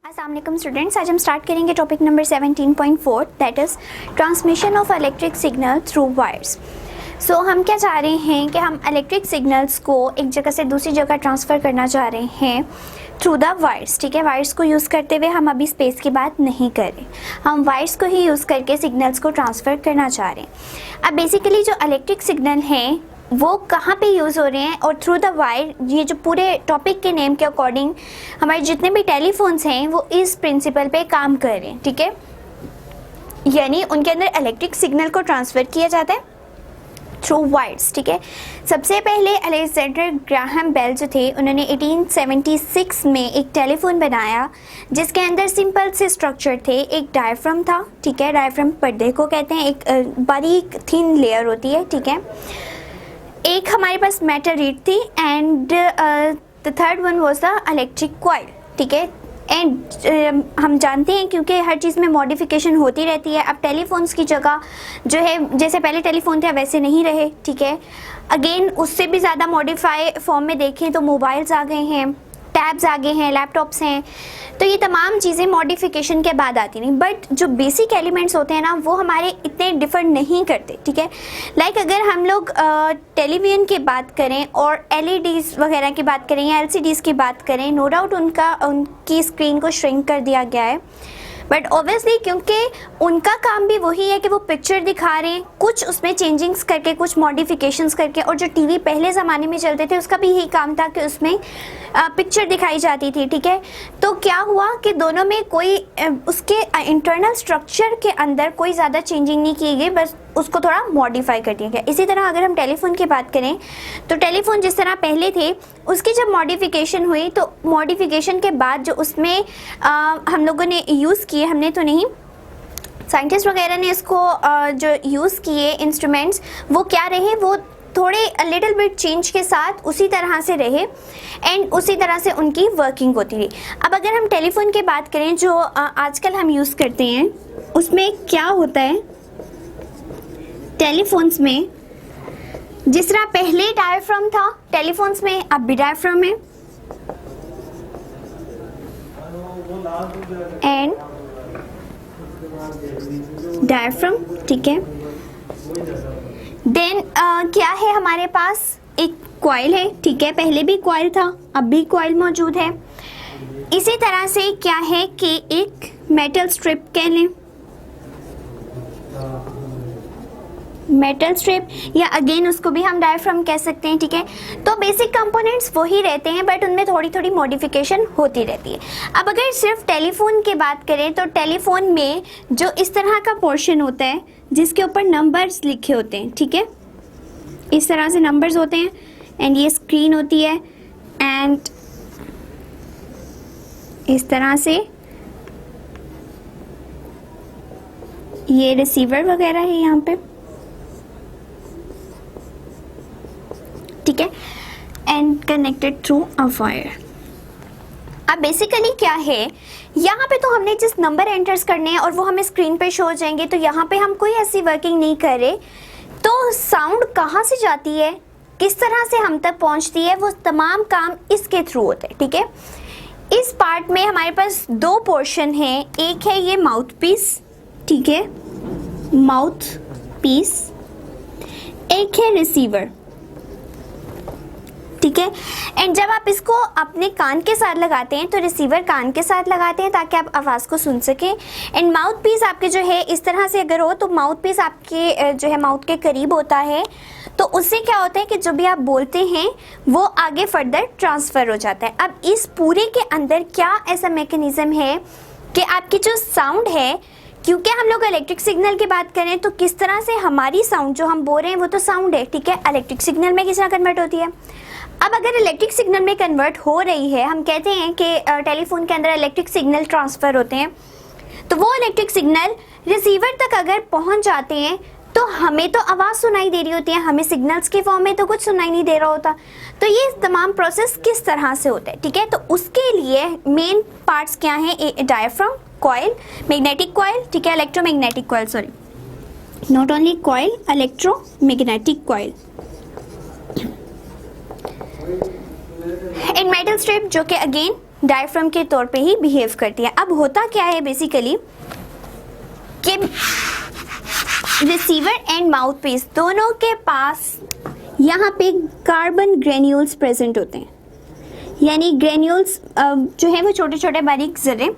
अस्सलाम वालेकुम स्टूडेंट्स, आज हम स्टार्ट करेंगे topic number 17.4 that is transmission of electric signal through wires. So हम क्या चाह रहे हैं कि हम इलेक्ट्रिक सिग्नल्स को एक जगह से दूसरी जगह ट्रांसफ़र करना चाह रहे हैं थ्रू द वायर्स। ठीक है, वायर्स को यूज़ करते हुए हम अभी स्पेस की बात नहीं कर रहे, हम वायर्स को ही यूज़ करके सिग्नल्स को ट्रांसफ़र करना चाह रहे हैं। अब बेसिकली जो इलेक्ट्रिक सिग्नल हैं वो कहाँ पे यूज़ हो रहे हैं और थ्रू द वायर, ये जो पूरे टॉपिक के नेम के अकॉर्डिंग हमारे जितने भी टेलीफोन्स हैं वो इस प्रिंसिपल पे काम कर रहे हैं। ठीक है, यानी उनके अंदर इलेक्ट्रिक सिग्नल को ट्रांसफ़र किया जाता है थ्रू वायर्स। ठीक है, सबसे पहले अलेक्जेंडर ग्राहम बेल जो थे उन्होंने 1876 में एक टेलीफोन बनाया जिसके अंदर सिंपल से स्ट्रक्चर थे। एक डायफ्राम था, ठीक है, डायफ्राम पर्दे को कहते हैं, एक बारीक थिन लेयर होती है। ठीक है, एक हमारे पास मेटल रीड थी and the third one was the electric coil. ठीक है, एंड हम जानते हैं क्योंकि हर चीज़ में मॉडिफिकेशन होती रहती है। अब टेलीफोन्स की जगह जो है, जैसे पहले टेलीफोन थे वैसे नहीं रहे। ठीक है, अगेन उससे भी ज़्यादा मॉडिफाई फॉर्म में देखें तो मोबाइल्स आ गए हैं, टैब्स आ गए हैं, लैपटॉप्स हैं, तो ये तमाम चीज़ें मॉडिफिकेशन के बाद आती नहीं। बट जो बेसिक एलिमेंट्स होते हैं ना वो हमारे इतने डिफर नहीं करते। ठीक है, लाइक अगर हम लोग टेलीविज़न की बात करें और एलईडीज़ वगैरह की बात करें या एलसीडीज़ की बात करें, नो डाउट उनकी स्क्रीन को श्रिंक कर दिया गया है, बट ऑब्वियसली क्योंकि उनका काम भी वही है कि वो पिक्चर दिखा रहे हैं, कुछ उसमें चेंजिंग्स करके, कुछ मॉडिफिकेशंस करके। और जो टीवी पहले ज़माने में चलते थे उसका भी यही काम था कि उसमें पिक्चर दिखाई जाती थी। ठीक है, तो क्या हुआ कि दोनों में कोई उसके इंटरनल स्ट्रक्चर के अंदर कोई ज़्यादा चेंजिंग नहीं की गई, बस उसको थोड़ा मॉडिफाई कर दिया गया। इसी तरह अगर हम टेलीफोन की बात करें तो टेलीफोन जिस तरह पहले थे उसकी जब मॉडिफिकेशन हुई तो मॉडिफिकेशन के बाद जो उसमें हम लोगों ने यूज़ किए, हमने तो नहीं, साइंटिस्ट वगैरह ने इसको जो यूज़ किए इंस्ट्रूमेंट्स वो क्या रहे, वो थोड़े लिटिल बिट चेंज के साथ उसी तरह से रहे एंड उसी तरह से उनकी वर्किंग होती रही। अब अगर हम टेलीफोन की बात करें जो आजकल हम यूज़ करते हैं उसमें क्या होता है, टेलीफोन्स में जिस तरह पहले डायफ्राम था टेलीफोन्स में अब भी डायफ्राम है एंड डायफ्राम। ठीक है, देन क्या है हमारे पास, एक कॉइल है। ठीक है, पहले भी कॉइल था अब भी कॉइल मौजूद है। इसी तरह से क्या है कि एक मेटल स्ट्रिप कह लें, मेटल स्ट्रिप, या अगेन उसको भी हम डायफ्राम कह सकते हैं। ठीक है, तो बेसिक कंपोनेंट्स वही रहते हैं बट उनमें थोड़ी थोड़ी मॉडिफिकेशन होती रहती है। अब अगर सिर्फ टेलीफोन की बात करें तो टेलीफोन में जो इस तरह का पोर्शन होता है जिसके ऊपर नंबर्स लिखे होते हैं, ठीक है, इस तरह से नंबर्स होते हैं एंड ये स्क्रीन होती है एंड इस तरह से ये रिसीवर वगैरह है यहाँ पे। ठीक है, and connected through a wire. अब बेसिकली क्या है, यहाँ पे तो हमने जिस नंबर एंटर्स करने हैं और वो हमें स्क्रीन पे शो हो जाएंगे, तो यहाँ पे हम कोई ऐसी वर्किंग नहीं कर रहे। तो साउंड कहाँ से जाती है, किस तरह से हम तक पहुँचती है, वो तमाम काम इसके थ्रू होते हैं। ठीक है, इस पार्ट में हमारे पास दो पोर्शन हैं, एक है ये माउथ पीस, ठीक है, माउथ पीस, एक है रिसीवर। ठीक है, एंड जब आप इसको अपने कान के साथ लगाते हैं तो रिसीवर कान के साथ लगाते हैं ताकि आप आवाज़ को सुन सकें। एंड माउथ पीस आपके जो है इस तरह से अगर हो तो माउथ पीस आपके जो है माउथ के करीब होता है, तो उससे क्या होता है कि जो भी आप बोलते हैं वो आगे फर्दर ट्रांसफ़र हो जाता है। अब इस पूरे के अंदर क्या ऐसा मैकेनिज़्म है कि आपकी जो साउंड है, क्योंकि हम लोग इलेक्ट्रिक सिग्नल की बात करें तो किस तरह से हमारी साउंड जो हम बोल रहे हैं वो तो साउंड है, ठीक है, इलेक्ट्रिक सिग्नल में किस तरह कन्वर्ट होती है। अब अगर इलेक्ट्रिक सिग्नल में कन्वर्ट हो रही है, हम कहते हैं कि टेलीफोन के अंदर इलेक्ट्रिक सिग्नल ट्रांसफ़र होते हैं, तो वो इलेक्ट्रिक सिग्नल रिसीवर तक अगर पहुंच जाते हैं तो हमें तो आवाज़ सुनाई दे रही होती है, हमें सिग्नल्स के फॉर्म में तो कुछ सुनाई नहीं दे रहा होता। तो ये तमाम प्रोसेस किस तरह से होता है, ठीक है, तो उसके लिए मेन पार्ट्स क्या हैं, डायफ्राम, कॉइल, मैग्नेटिक कॉइल, ठीक है, electromagnetic coil, sorry, not only coil, electromagnetic coil. In metal strip जो कि अगेन डायफ्राम के तौर पे ही बिहेव करती है। अब होता क्या है बेसिकली कि रिसीवर एंड माउथ पीस दोनों के पास यहाँ पे कार्बन ग्रेन्यूल्स प्रेजेंट होते हैं, यानी ग्रेन्यूल्स जो है वो छोटे छोटे बारीक जरे।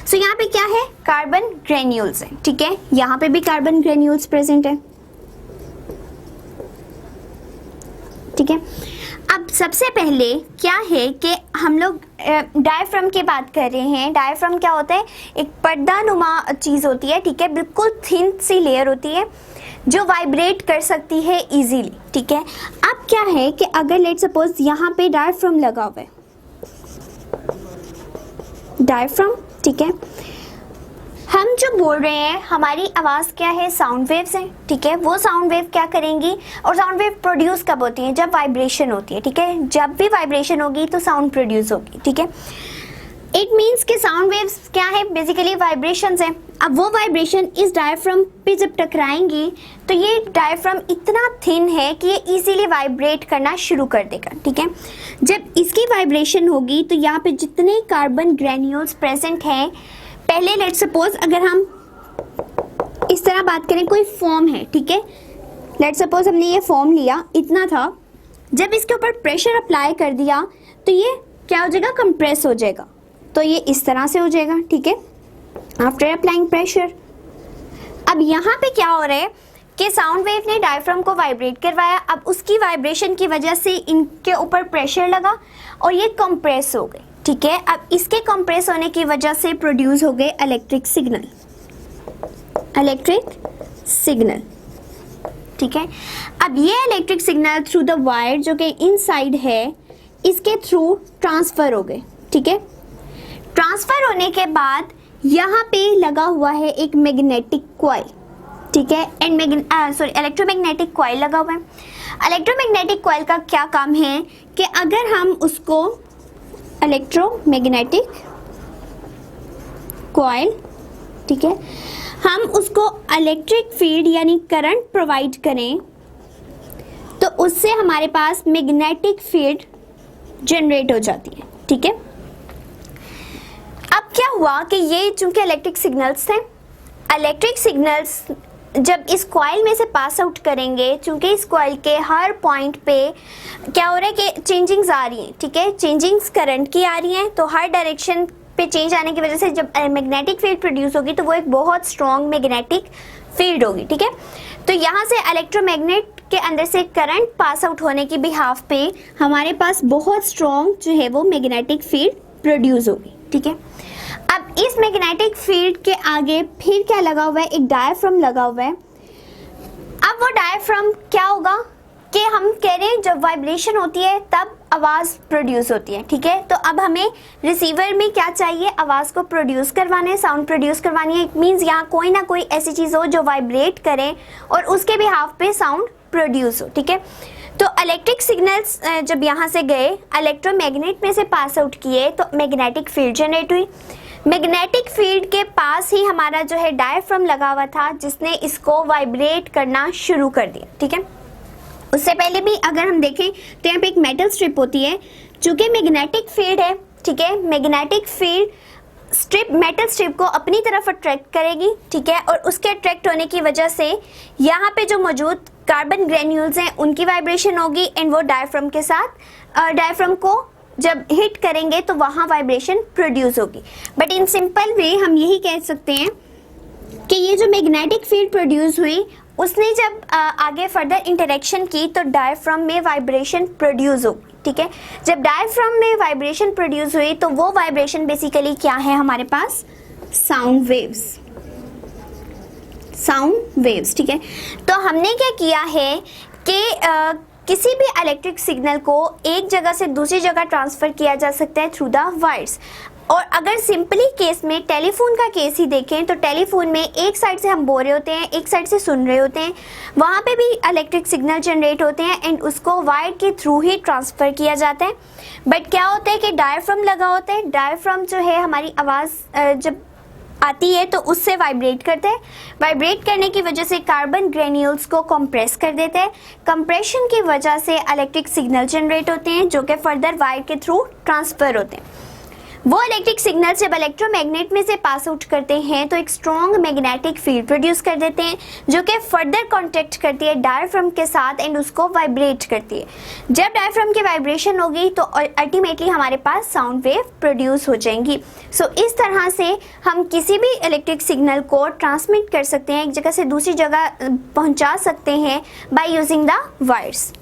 सो यहाँ पे क्या है, कार्बन ग्रेन्यूल्स है, ठीक है। यहाँ पे भी कार्बन ग्रेन्यूल्स प्रेजेंट है, ठीक है। अब सबसे पहले क्या है कि हम लोग डायफ्राम की बात कर रहे हैं। डायफ्राम क्या होता है, एक पर्दानुमा चीज़ होती है, ठीक है, बिल्कुल थिन सी लेयर होती है जो वाइब्रेट कर सकती है इजीली, ठीक है। अब क्या है कि अगर लेट सपोज यहाँ पे डायफ्राम लगा हुआ है, डायफ्राम, ठीक है, हम जो बोल रहे हैं हमारी आवाज़ क्या है, साउंड वेव्स हैं, ठीक है। वो साउंड वेव क्या करेंगी, और साउंड वेव प्रोड्यूस कब होती है, जब वाइब्रेशन होती है, ठीक है। जब भी वाइब्रेशन होगी तो साउंड प्रोड्यूस होगी, ठीक है। इट मीन्स कि साउंड वेव्स क्या है, बेसिकली वाइब्रेशंस हैं। अब वो वाइब्रेशन इस डायफ्राम पे जब टकराएंगी तो ये डायफ्राम इतना थिन है कि ये इजीली वाइब्रेट करना शुरू कर देगा, ठीक है। जब इसकी वाइब्रेशन होगी तो यहाँ पे जितने कार्बन ग्रेन्यूल्स प्रेजेंट हैं, पहले लेट सपोज अगर हम इस तरह बात करें, कोई फॉर्म है, ठीक है, लेट सपोज हमने ये फॉर्म लिया, इतना था, जब इसके ऊपर प्रेशर अप्लाई कर दिया तो ये क्या हो जाएगा, कंप्रेस हो जाएगा, तो ये इस तरह से हो जाएगा, ठीक है, आफ्टर अप्लाइंग प्रेशर। अब यहाँ पे क्या हो रहा है कि साउंड वेव ने डायफ्राम को वाइब्रेट करवाया, अब उसकी वाइब्रेशन की वजह से इनके ऊपर प्रेशर लगा और ये कंप्रेस हो गए, ठीक है। अब इसके कंप्रेस होने की वजह से प्रोड्यूस हो गए इलेक्ट्रिक सिग्नल, इलेक्ट्रिक सिग्नल, ठीक है। अब ये electric signal through the wire जो कि इनसाइड है, इसके थ्रू ट्रांसफर हो गए, ठीक है। ट्रांसफर होने के बाद यहाँ पे लगा हुआ है एक मैग्नेटिक कॉइल, ठीक है, एंड इलेक्ट्रोमैग्नेटिक कॉइल लगा हुआ है। इलेक्ट्रोमैग्नेटिक कॉइल का क्या काम है कि अगर हम उसको इलेक्ट्रोमैग्नेटिक कॉइल, ठीक है, हम उसको इलेक्ट्रिक फील्ड यानी करंट प्रोवाइड करें तो उससे हमारे पास मैग्नेटिक फील्ड जनरेट हो जाती है, ठीक है। अब क्या हुआ कि ये चूंकि इलेक्ट्रिक सिग्नल्स थे, इलेक्ट्रिक सिग्नल्स जब इस कॉइल में से पास आउट करेंगे, चूंकि इस कॉइल के हर पॉइंट पे क्या हो रहा है कि चेंजिंग्स आ रही हैं, ठीक है, चेंजिंग्स करंट की आ रही हैं, तो हर डायरेक्शन पे चेंज आने की वजह से जब मैग्नेटिक फील्ड प्रोड्यूस होगी तो वो एक बहुत स्ट्रॉन्ग मैग्नेटिक फील्ड होगी, ठीक है। तो यहाँ से इलेक्ट्रोमैग्नेट के अंदर से करंट पास आउट होने की बिहाफ पे हमारे पास बहुत स्ट्रॉन्ग जो है वो मैग्नेटिक फील्ड प्रोड्यूस होगी, ठीक है। अब इस मैग्नेटिक फील्ड के आगे फिर क्या लगा हुआ है, एक डायफ्राम लगा हुआ है। अब वो डायफ्राम क्या होगा कि हम कह रहे हैं जब वाइब्रेशन होती है तब आवाज़ प्रोड्यूस होती है, ठीक है। तो अब हमें रिसीवर में क्या चाहिए, आवाज़ को प्रोड्यूस करवाना है, साउंड प्रोड्यूस करवानी है। इट मीन्स यहाँ कोई ना कोई ऐसी चीज़ हो जो वाइब्रेट करे और उसके बिहाफ पे साउंड प्रोड्यूस हो, ठीक है। तो इलेक्ट्रिक सिग्नल्स जब यहाँ से गए, इलेक्ट्रोमैग्नेट में से पास आउट किए तो मैग्नेटिक फील्ड जनरेट हुई। मैग्नेटिक फील्ड के पास ही हमारा जो है डायफ्राम लगा हुआ था जिसने इसको वाइब्रेट करना शुरू कर दिया, ठीक है। उससे पहले भी अगर हम देखें तो यहाँ पे एक मेटल स्ट्रिप होती है, चूँकि मैग्नेटिक फील्ड है, ठीक है, magnetic field strip metal strip को अपनी तरफ अट्रैक्ट करेगी, ठीक है, और उसके अट्रैक्ट होने की वजह से यहाँ पे जो मौजूद कार्बन ग्रेन्यूल्स हैं उनकी वाइब्रेशन होगी एंड वो डायफ्राम के साथ डायफ्राम को जब हिट करेंगे तो वहाँ वाइब्रेशन प्रोड्यूस होगी। बट इन सिंपल वे हम यही कह सकते हैं कि ये जो मैग्नेटिक फील्ड प्रोड्यूस हुई उसने जब आगे फर्दर इंटरेक्शन की तो डायफ्राम में वाइब्रेशन प्रोड्यूस होगी, ठीक है। जब डायफ्राम में वाइब्रेशन प्रोड्यूस हुई तो वो वाइब्रेशन बेसिकली क्या है हमारे पास, साउंड वेव्स, साउंड वेव्स, ठीक है। तो हमने क्या किया है कि किसी भी इलेक्ट्रिक सिग्नल को एक जगह से दूसरी जगह ट्रांसफ़र किया जा सकता है थ्रू द वायर्स। और अगर सिंपली केस में टेलीफोन का केस ही देखें तो टेलीफोन में एक साइड से हम बोल रहे होते हैं, एक साइड से सुन रहे होते हैं, वहाँ पे भी इलेक्ट्रिक सिग्नल जनरेट होते हैं एंड उसको वायर के थ्रू ही ट्रांसफ़र किया जाता है। बट क्या होता है कि डायफ्राम लगा होता है, डायफ्राम जो है हमारी आवाज़ जब आती है तो उससे वाइब्रेट करते हैं। वाइब्रेट करने की वजह से कार्बन ग्रेन्यूल्स को कंप्रेस कर देते हैं। कंप्रेशन की वजह से इलेक्ट्रिक सिग्नल जनरेट होते हैं जो कि फर्दर वायर के थ्रू ट्रांसफ़र होते हैं। वो इलेक्ट्रिक सिग्नल जब इलेक्ट्रोमैग्नेट में से पास आउट करते हैं तो एक स्ट्रॉन्ग मैग्नेटिक फील्ड प्रोड्यूस कर देते हैं जो कि फर्दर कांटेक्ट करती है डायफ्राम के साथ एंड उसको वाइब्रेट करती है। जब डायफ्राम की वाइब्रेशन होगी तो अल्टीमेटली हमारे पास साउंड वेव प्रोड्यूस हो जाएंगी। सो इस तरह से हम किसी भी इलेक्ट्रिक सिग्नल को ट्रांसमिट कर सकते हैं, एक जगह से दूसरी जगह पहुंचा सकते हैं बाय यूजिंग द वायर्स।